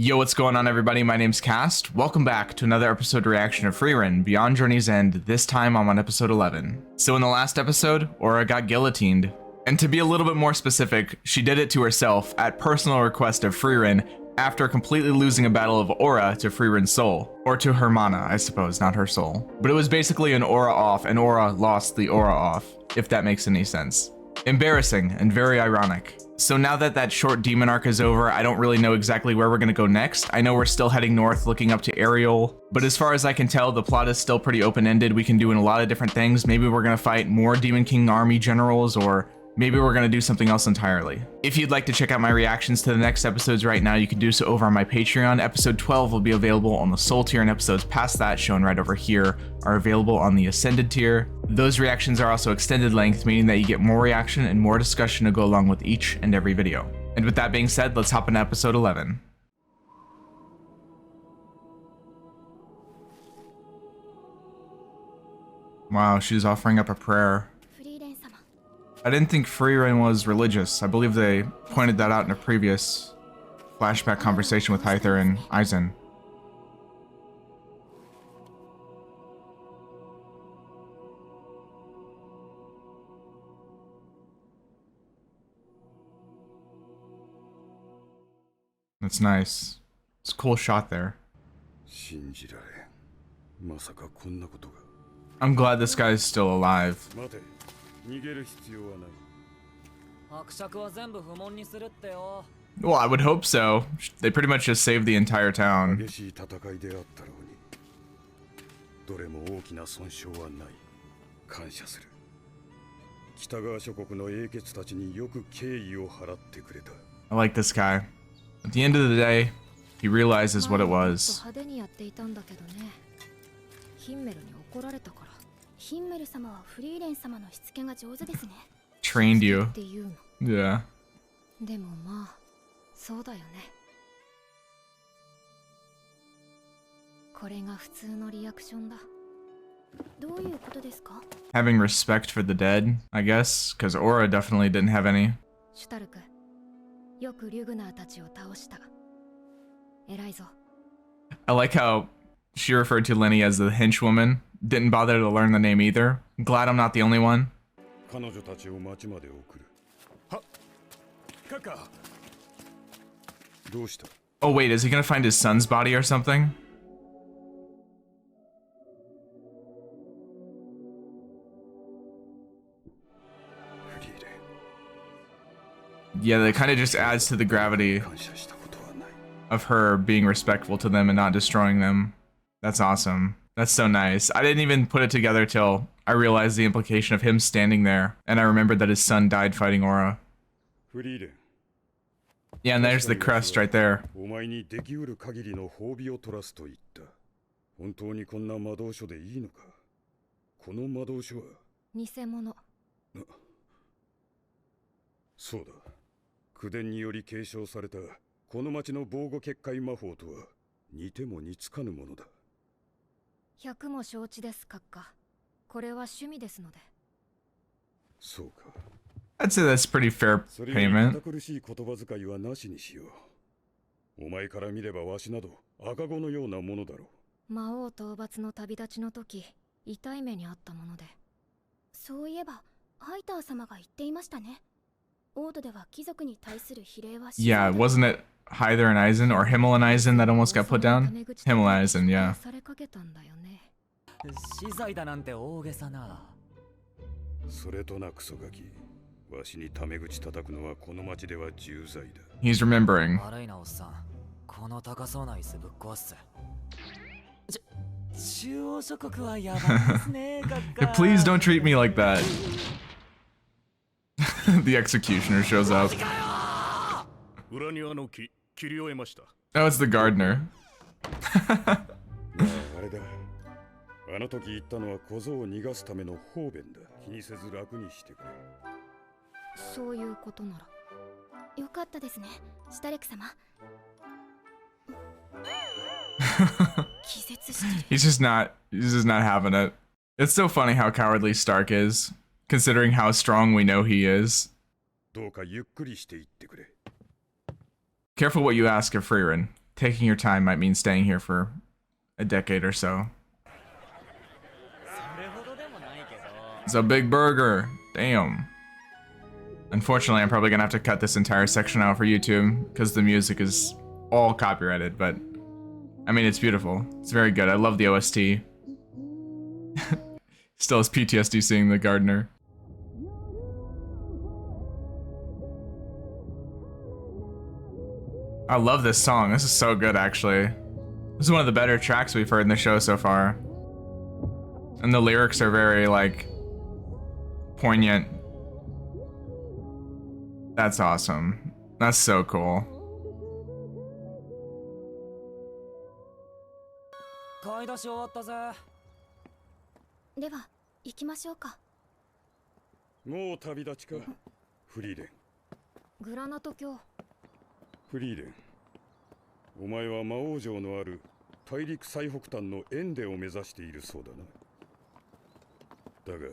Yo, what's going on everybody? My name's Cast. Welcome back to another episode reaction of Frieren, Beyond Journey's End. This time I'm on episode 11. So in the last episode, Aura got guillotined. And to be a little bit more specific, she did it to herself at personal request of Frieren after completely losing a battle of Aura to Frieren's soul. Or to her mana, I suppose, not her soul. But it was basically an Aura off and Aura lost the Aura off, if that makes any sense. Embarrassing and very ironic. So now that that short demon arc is over, I don't really know exactly where we're gonna go next. I know we're still heading north looking up to Ariel, but as far as I can tell, the plot is still pretty open-ended. We can do in a lot of different things. Maybe we're gonna fight more Demon King army generals, or maybe we're gonna do something else entirely. If you'd like to check out my reactions to the next episodes right now, you can do so over on my Patreon. Episode 12 will be available on the Soul tier, and episodes past that, shown right over here, are available on the Ascended tier. Those reactions are also extended length, meaning that you get more reaction and more discussion to go along with each and every video. And with that being said, let's hop into episode 11. Wow, she's offering up a prayer. I didn't think Frieren was religious. I believe they pointed that out in a previous flashback conversation with Hyther and Aizen. That's nice. It's a cool shot there. I'm glad this guy's still alive. Well, I would hope so. They pretty much just saved the entire town. I like this guy. At the end of the day, he realizes what it was. Trained you. Yeah. Having respect for the dead, I guess, because Aura definitely didn't have any. I like how she referred to Lenny as the henchwoman. Didn't bother to learn the name either. Glad I'm not the only one. Oh wait, is he gonna find his son's body or something? Yeah, that kind of just adds to the gravity of her being respectful to them and not destroying them. That's awesome. That's so nice. I didn't even put it together till I realized the implication of him standing there, and I remembered that his son died fighting Aura. Yeah, and there's the crest right there. I'd say that's pretty fair payment. Yeah, wasn't it Hyther and Aizen, or Himmel and Aizen, that almost got put down? Himmel and Aizen, yeah. He's remembering. Please don't treat me like that. The executioner shows up. Oh, it's the gardener. He's just not having it. It's so funny how cowardly Stark is, considering how strong we know he is. Careful what you ask of Frieren. taking your time might mean staying here for a decade or so. It's a big burger. Damn. Unfortunately, I'm probably gonna have to cut this entire section out for YouTube because the music is all copyrighted, but I mean, it's beautiful. It's very good. I love the OST. Still has PTSD seeing the gardener. I love this song. This is so good, actually. This is one of the better tracks we've heard in the show so far. And the lyrics are very, like, poignant. That's awesome. That's so cool.フリーレン、お前は魔王城のある大陸最北端のエンデを目指しているそうだな。だが、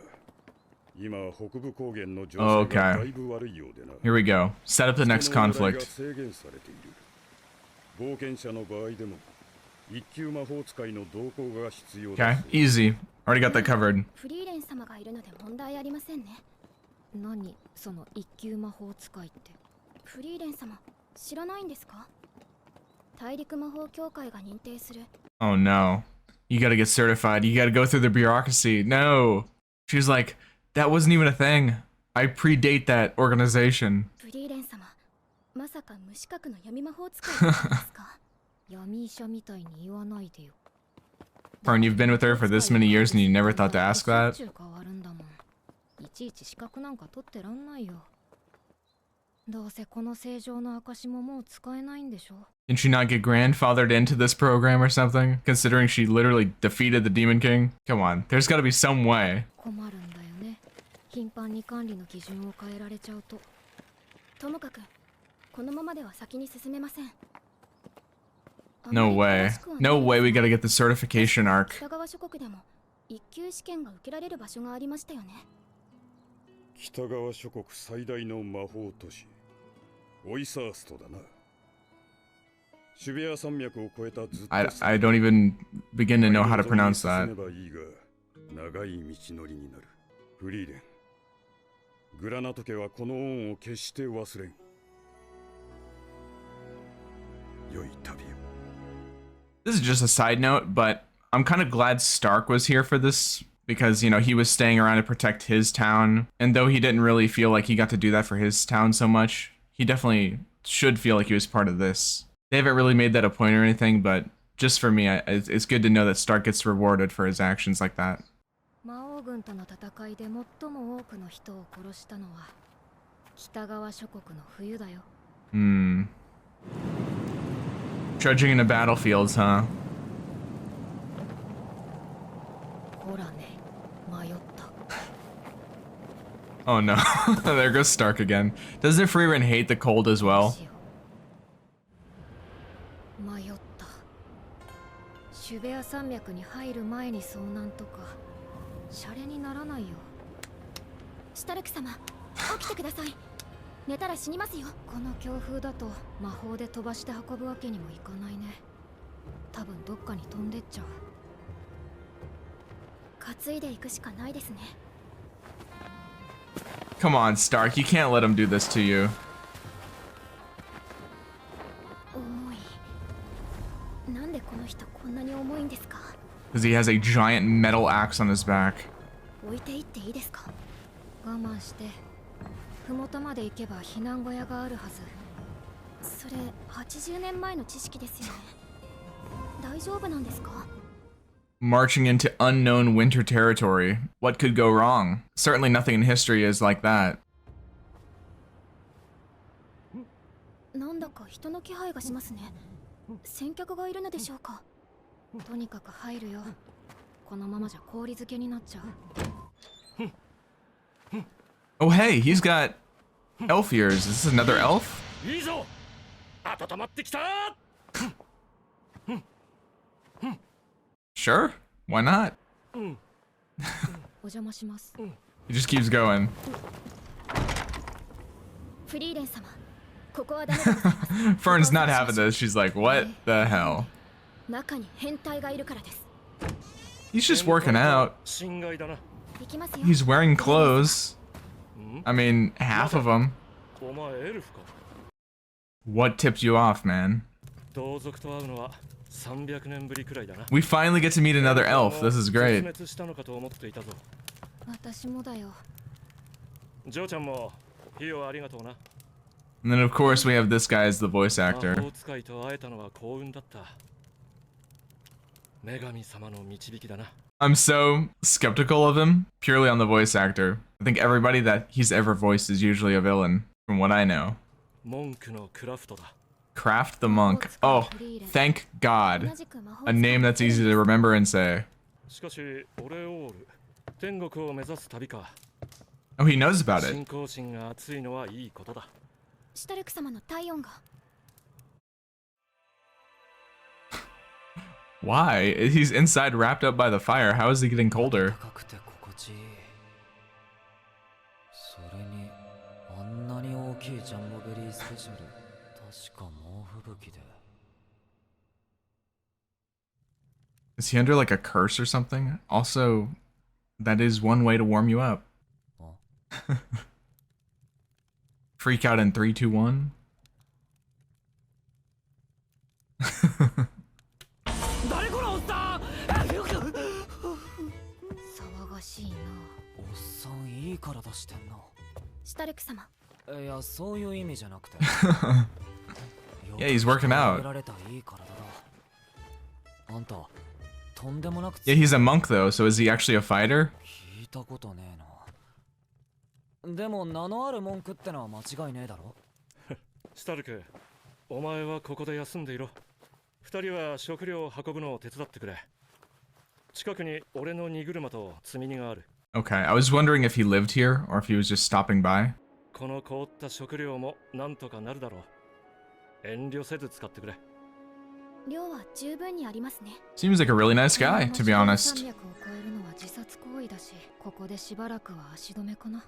今は北部高原の情勢がだいぶ悪いようでな。Here we go. Set up the next conflict. 制限されている。冒険者の場合でも一級魔法使いの同行が必要だ。Okay, easy. Already got that covered. フリーレン様がいるので問題ありませんね。何その一級魔法使いって。フリーレン様。知らないんですか？大陸魔法協会が認定する。Oh no. You gotta get certified. You gotta go through the bureaucracy. No. She's like, that wasn't even a thing. I predate that organization. フリーレン様、まさか無資格の闇魔法使いですか？闇医者みたいに言わないでよ。Frieren, you've been with her for this many years and you never thought to ask that? いちいち資格なんか取ってらんないよ。どうせこの正常の証ももう使えないんでしょ。Didn't she not get grandfathered into this program or something? Considering she literally defeated the Demon King? Come on, there's gotta be some way. 困るんだよね。頻繁に管理の基準を変えられちゃうと。ともかく、このままでは先に進めません。No way. No way we gotta get the certification arc. 北側諸国でも一級試験が受けられる場所がありましたよね。北側諸国最大の魔法都市。オイサーストだな。シュベア山脈を越えたずっと I don't even begin to know how to pronounce that. 長い道のりになる。フリーレン。グラナト家はこの恩を決して忘れん。良い旅を。This is just a side note, but I'm kind of glad Stark was here for this because, you know, he was staying around to protect his town. And though he didn't really feel like he got to do that for his town so much, he definitely should feel like he was part of this. They haven't really made that a point or anything, but just for me, it's good to know that Stark gets rewarded for his actions like that. Trudging in the battlefields, huh? Oh no, there goes Stark again. Does the Frieren hate the cold as well? シュベア山脈に入る前に遭難とかシャレにならないよ。シュタルク様、起きてください。寝たら死にますよ。この強風だと魔法で飛ばして運ぶわけにもいかないね。多分どっかに飛んでっちゃう。担いでいくしかないですね。Come on, Stark, you can't let him do this to you. 重い。なんでこの人こんなに重いんですか？ Because he has a giant metal axe on his back. 置いていっていいですか？我慢して。麓まで行けば避難小屋があるはず。それ80年前の知識ですよね。大丈夫なんですか？Marching into unknown winter territory. What could go wrong? Certainly nothing in history is like that. なんだか人の気配がしますね。先客がいるのでしょうか？とにかく入るよ。このままじゃ氷漬けになっちゃう。Oh hey, he's got elf ears. Is this another elf? Sure, why not? He just keeps going. フリーレン様、ここはダメでございます。 Fern's not having this. She's like, what the hell? 中に変態がいるからです。 He's just working out. 侵害だな。行きますよ。 He's wearing clothes. I mean, half of them. お前エルフか。 What tipped you off, man? 同族と会うのは300年ぶりくらいだな。 We finally get to meet another elf. This is great. 絶滅したのかと思っていたぞ。私もだよ。ジョーちゃんも費用ありがとうな。 And then, of course, we have this guy as the voice 魔 actor. 法使いと会えたのは幸運だった。女神様の導きだな。 I'm so skeptical of him purely on the voice actor. I think everybody that he's ever voiced is usually a villain, from what I know. 文句のクラフトだ。 Kraft the Monk. Oh, thank God. 同じく魔法 A name that's easy to remember and say. しかし俺オール天国を目指す旅か。 Oh, he knows about it. 信仰心が熱いのはいいことだ。シュタルク様の体温が。 Why? He's inside wrapped up by the fire. How is he getting colder? 高くて心地いい。それにあんなに大きいジャンボベリースペシャル、確か猛吹雪で。 Is he under like a curse or something? Also, that is one way to warm you up. Freak out in 3, 2, 1. 誰このおっさん。騒がしいな。おっさんいい体してんな。シュタルク様。いや、そういう意味じゃなくて。 Yeah, he's working out. られたいい体だ。あんたとんでもなく Yeah, he's a monk though, so is he actually a fighter? 聞いたことねえな。でも名のある文句ってのは間違いねえだろ。スタルク、お前はここで休んでいろ。二人は食料を運ぶのを手伝ってくれ。近くに俺の荷車と積み荷がある。 Okay, I was wondering if he lived here or if he was just stopping by. この凍った食料もなんとかなるだろう。遠慮せず使ってくれ。量は十分にありますね。 Seems like a really nice guy, to be honest. 山脈を越えるのは自殺行為だし、ここでしばらくは足止めかな。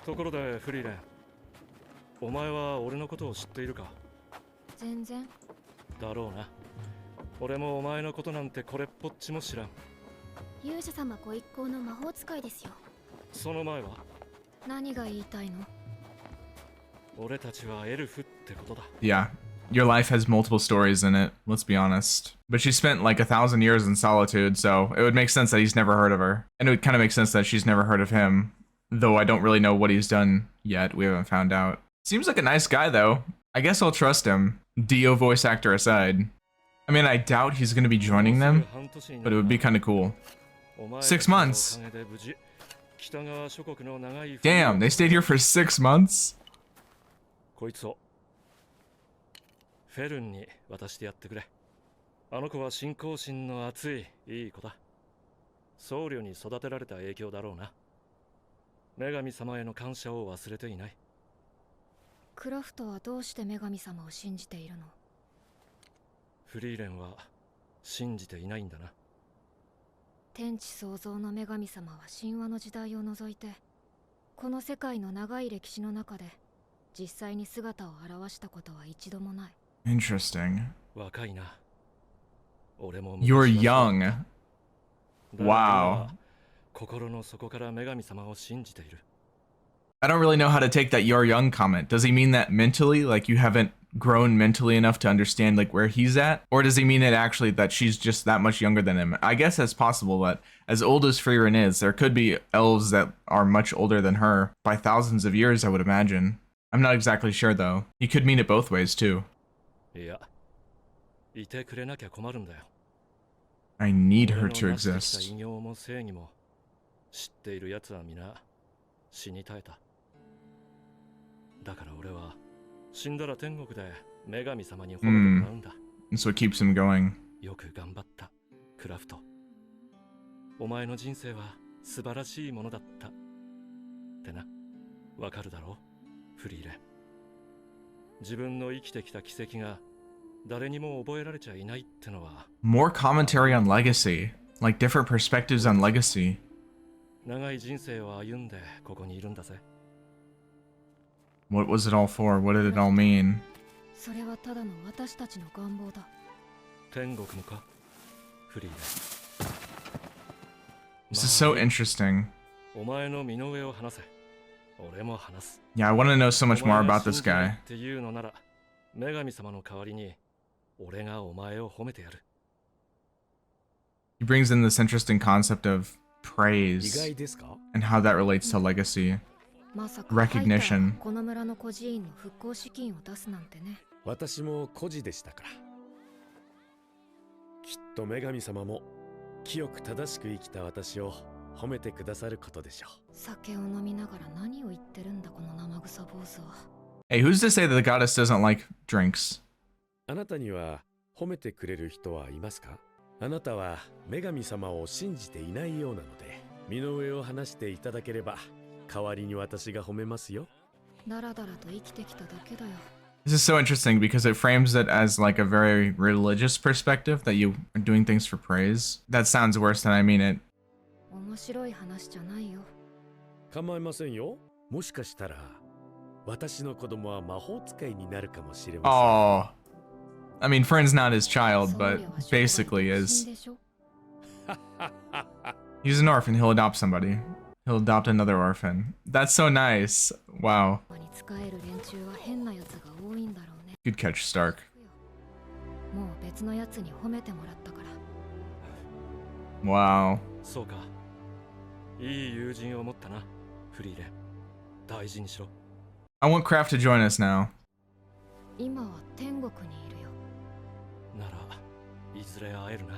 ところでフリーレン、お前は俺のことを知っているか？全然。だろうな。俺もお前のことなんてこれっぽっちも知らん。勇者様ご一行の魔法使いですよ。その前は何が言いたいの？俺たちはエルフってことだ。 Yeah, your life has multiple stories in it, let's be honest. But she spent like 1,000 years in solitude, so it would make sense that he's never heard of her. And it would kind of make sense that she's never heard of him. Though I don't really know what he's done yet, we haven't found out. Seems like a nice guy though. I guess I'll trust him, Dio voice actor aside. I mean, I doubt he's gonna be joining them, but it would be kind of cool. 6 months. Damn, they stayed here for 6 months? こいつをフェルンに渡してやってくれ。あの子は信仰心の熱いいい子だ。僧侶に育てられた影響だろうな。女神様への感謝を忘れていない。クラフトはどうして女神様を信じているの？フリーレンは信じていないんだな。天地創造の女神様は神話の時代を除いて、この世界の長い歴史の中で実際に姿を現したことは一度もない。Interesting. 若いな。俺も You're young. Wow. 心の底から女神様を信じている。 I don't really know how to take that you're young comment. Does he mean that mentally, like you haven't grown mentally enough to understand like where he's at? Or does he mean it actually that she's just that much younger than him? I guess it's possible that as old as Frieren is, there could be elves that are much older than her by thousands of years, I would imagine. I'm not exactly sure though. He could mean it both ways too. いや、いてくれなきゃ困るんだよ。 I need her 俺 to の成してきた exist. 異形も正義も知っている奴は皆死に絶えた。だから俺は死んだら天国で女神様に褒めてもらうんだ。And so it keeps him going. よく頑張った、クラフト。お前の人生は素晴らしいものだったってな。わかるだろう、フリーレン。自分の生きてきた奇跡が誰にも覚えられちゃいないってのは。 More commentary on legacy. Like different perspectives on legacy. 長い人生を歩んでここにいるんだぜ。 What was it all for? What did it all mean? それはただの私たちの願望だ。天国もかフリーレン。 This is so interesting. お前の身の上を話せ。俺も話す。 Yeah, I want to know so much more about this guy. っていうのなら、女神様の代わりに俺がお前を褒めてやる。 He brings in this interesting concept of praise 意外ですか？ and how that relates to legacy. まさか Recognition. この村の孤児院の復興資金を出すなんてね。私も孤児でしたから。きっと女神様も清く正しく生きた私を褒めてくださることでしょう。酒を飲みながら何を言ってるんだこの生臭坊主は。 Hey, who's to say that the goddess doesn't like drinks? あなたには褒めてくれる人はいますか？あなたは女神様を信じていないようなので、身の上を話していただければ代わりに私が褒めますよ。だらだらと生きてきただけだよ。 This is so interesting because it frames it as like a very religious perspective that you are doing things for praise. That sounds worse than I mean it. 面白い話じゃないよ。構いませんよ。もしかしたら私の子供は魔法使いになるかもしれません。Oh. I mean, Frien's not his child, but basically is. He's an orphan. He'll adopt somebody. He'll adopt another orphan. That's so nice. Wow. 使える連中は変なやつが多いんだろうね。 Good catch, Stark. もう別のやつに褒めてもらったから。 Wow. そうか。いい友人を持ったな、フリーレン。大事にしろ。 I want Kraft to join us now. 今は天国にいるよ。なら、いずれ会えるな。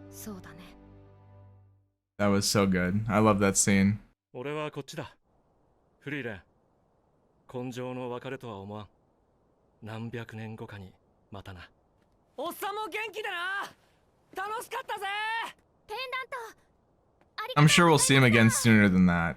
そうだね。 That was so good. I love that scene. 俺はこっちだ。フリーレン。根性の別れとは思わん。何百年後かにまたな。おっさんも元気だな。楽しかったぜ。ペンダント。 I'm sure we'll see him again sooner than that.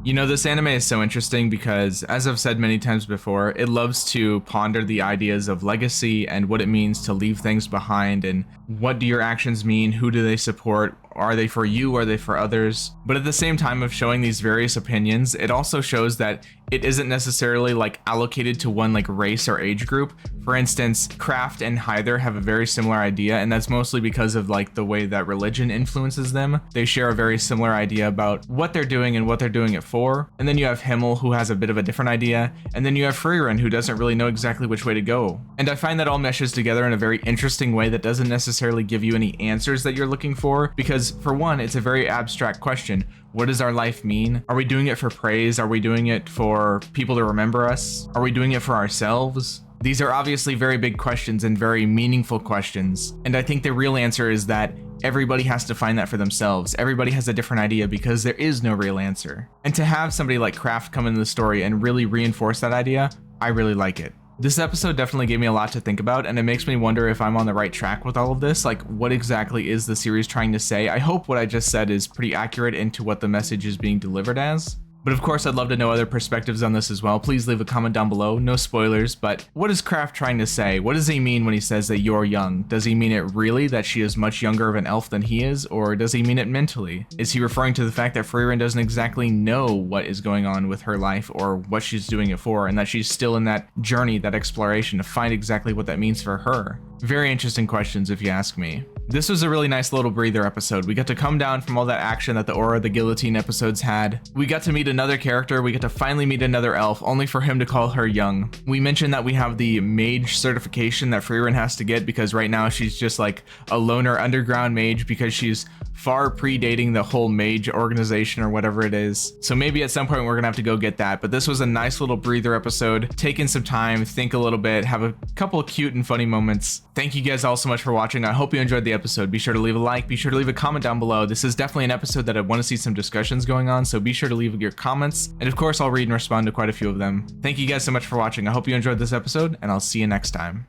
You know, this anime is so interesting because, as I've said many times before, it loves to ponder the ideas of legacy and what it means to leave things behind and what do your actions mean, who do they support, are they for you, are they for others? But at the same time of showing these various opinions, it also shows that it isn't necessarily like allocated to one like race or age group. For instance, Kraft and Hyther have a very similar idea, and that's mostly because of like the way that religion influences them. They share a very similar idea about what they're doing and what they're doing it for. And then you have Himmel, who has a bit of a different idea, and then you have Frieren, who doesn't really know exactly which way to go. And I find that all meshes together in a very interesting way that doesn't necessarily give you any answers that you're looking for, because for one, it's a very abstract question. What does our life mean? Are we doing it for praise? Are we doing it for people to remember us? Are we doing it for ourselves? These are obviously very big questions and very meaningful questions. And I think the real answer is that everybody has to find that for themselves. Everybody has a different idea because there is no real answer. And to have somebody like Kraft come into the story and really reinforce that idea, I really like it. This episode definitely gave me a lot to think about, and it makes me wonder if I'm on the right track with all of this. Like, what exactly is the series trying to say? I hope what I just said is pretty accurate into what the message is being delivered as. But of course, I'd love to know other perspectives on this as well. Please leave a comment down below. No spoilers, but what is Kraft trying to say? What does he mean when he says that you're young? Does he mean it really, that she is much younger of an elf than he is? Or does he mean it mentally? Is he referring to the fact that Frieren doesn't exactly know what is going on with her life or what she's doing it for, and that she's still in that journey, that exploration to find exactly what that means for her? Very interesting questions if you ask me. This was a really nice little breather episode. We got to come down from all that action that the Aura the Guillotine episodes had. We got to meet another character. We get to finally meet another elf, only for him to call her young. We mentioned that we have the mage certification that Frieren has to get because right now she's just like a loner underground mage because she's far predating the whole mage organization or whatever it is. So maybe at some point we're gonna have to go get that. But this was a nice little breather episode. Taking some time, think a little bit, have a couple of cute and funny moments. Thank you guys all so much for watching. I hope you enjoyed the episode. Be sure to leave a like, be sure to leave a comment down below. This is definitely an episode that I want to see some discussions going on, so be sure to leave your comments. And of course, I'll read and respond to quite a few of them. Thank you guys so much for watching. I hope you enjoyed this episode, and I'll see you next time.